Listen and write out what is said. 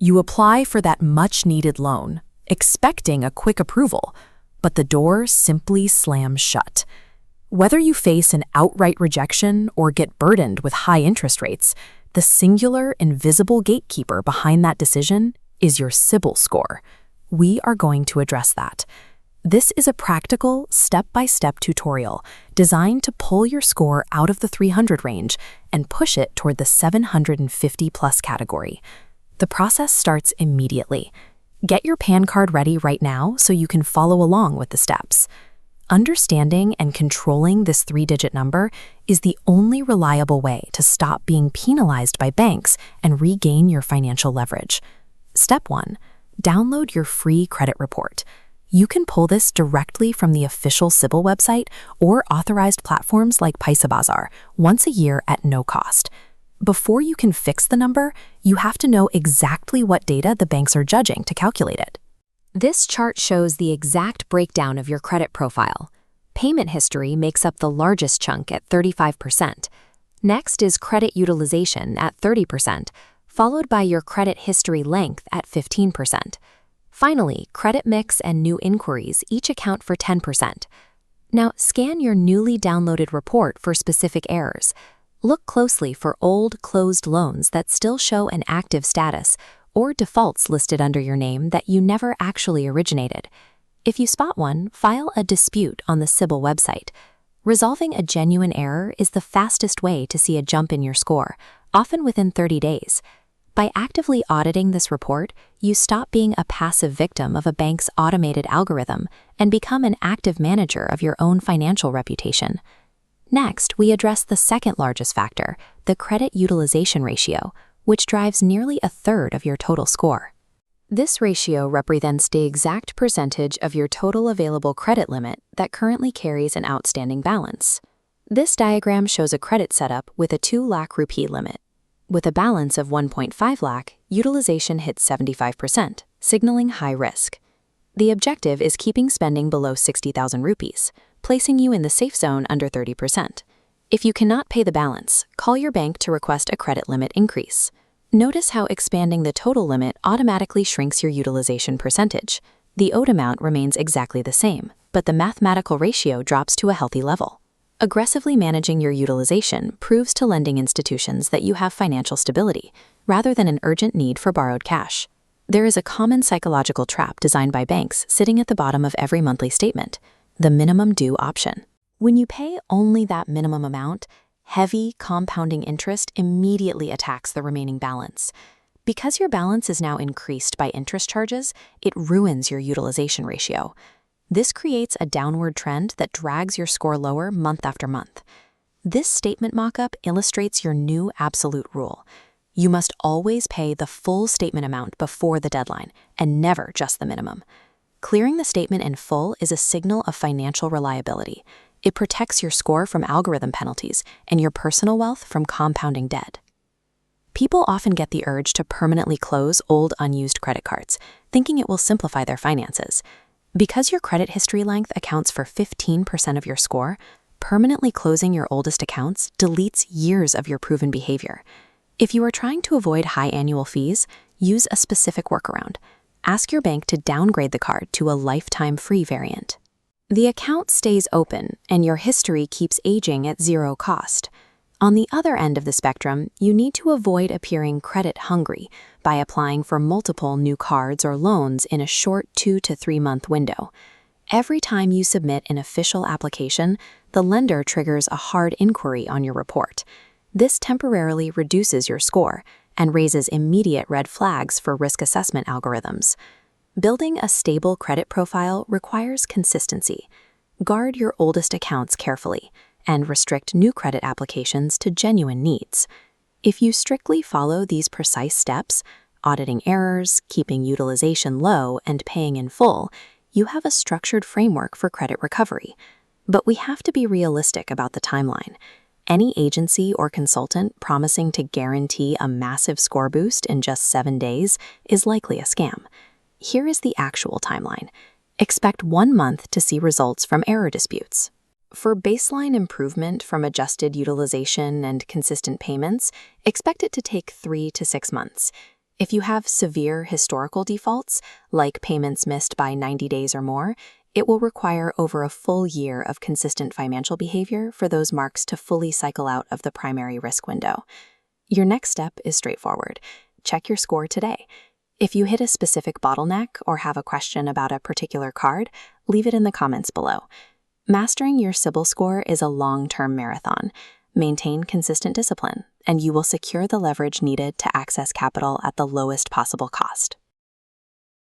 You apply for that much-needed loan, expecting a quick approval, but the door simply slams shut. Whether you face an outright rejection or get burdened with high interest rates, the singular, invisible gatekeeper behind that decision is your CIBIL score. We are going to address that. This is a practical, step-by-step tutorial designed to pull your score out of the 300 range and push it toward the 750-plus category. The process starts immediately. Get your PAN card ready right now so you can follow along with the steps. Understanding and controlling this 3-digit number is the only reliable way to stop being penalized by banks and regain your financial leverage. Step 1. Download your free credit report. You can pull this directly from the official CIBIL website or authorized platforms like Bazaar once a year at no cost. Before you can fix the number, you have to know exactly what data the banks are judging to calculate it. This chart shows the exact breakdown of your credit profile. Payment history makes up the largest chunk at 35%. Next is credit utilization at 30%, followed by your credit history length at 15%. Finally, credit mix and new inquiries each account for 10%. Now, scan your newly downloaded report for specific errors. Look closely for old, closed loans that still show an active status or defaults listed under your name that you never actually originated. If you spot one, file a dispute on the CIBIL website. Resolving a genuine error is the fastest way to see a jump in your score, often within 30 days. By actively auditing this report, you stop being a passive victim of a bank's automated algorithm and become an active manager of your own financial reputation. Next, we address the second largest factor, the credit utilization ratio, which drives nearly a third of your total score. This ratio represents the exact percentage of your total available credit limit that currently carries an outstanding balance. This diagram shows a credit setup with a 2 lakh rupee limit. With a balance of 1.5 lakh, utilization hits 75%, signaling high risk. The objective is keeping spending below 60,000 rupees, placing you in the safe zone under 30%. If you cannot pay the balance, call your bank to request a credit limit increase. Notice how expanding the total limit automatically shrinks your utilization percentage. The owed amount remains exactly the same, but the mathematical ratio drops to a healthy level. Aggressively managing your utilization proves to lending institutions that you have financial stability, rather than an urgent need for borrowed cash. There is a common psychological trap designed by banks sitting at the bottom of every monthly statement, the minimum due option. When you pay only that minimum amount, heavy compounding interest immediately attacks the remaining balance. Because your balance is now increased by interest charges, it ruins your utilization ratio. This creates a downward trend that drags your score lower month after month. This statement mock-up illustrates your new absolute rule. You must always pay the full statement amount before the deadline, and never just the minimum. Clearing the statement in full is a signal of financial reliability. It protects your score from algorithm penalties and your personal wealth from compounding debt. People often get the urge to permanently close old unused credit cards, thinking it will simplify their finances. Because your credit history length accounts for 15% of your score, permanently closing your oldest accounts deletes years of your proven behavior. If you are trying to avoid high annual fees, use a specific workaround. Ask your bank to downgrade the card to a lifetime free variant. The account stays open and your history keeps aging at zero cost. On the other end of the spectrum, you need to avoid appearing credit hungry by applying for multiple new cards or loans in a short 2 to 3 month window. Every time you submit an official application, the lender triggers a hard inquiry on your report. This temporarily reduces your score and raises immediate red flags for risk assessment algorithms. Building a stable credit profile requires consistency. Guard your oldest accounts carefully and restrict new credit applications to genuine needs. If you strictly follow these precise steps, auditing errors, keeping utilization low, and paying in full, you have a structured framework for credit recovery. But we have to be realistic about the timeline. Any agency or consultant promising to guarantee a massive score boost in just 7 days is likely a scam. Here is the actual timeline. Expect 1 month to see results from error disputes. For baseline improvement from adjusted utilization and consistent payments, expect it to take 3 to 6 months. If you have severe historical defaults, like payments missed by 90 days or more, it will require over a full year of consistent financial behavior for those marks to fully cycle out of the primary risk window. Your next step is straightforward. Check your score today. If you hit a specific bottleneck or have a question about a particular card, leave it in the comments below. Mastering your CIBIL score is a long-term marathon. Maintain consistent discipline, and you will secure the leverage needed to access capital at the lowest possible cost.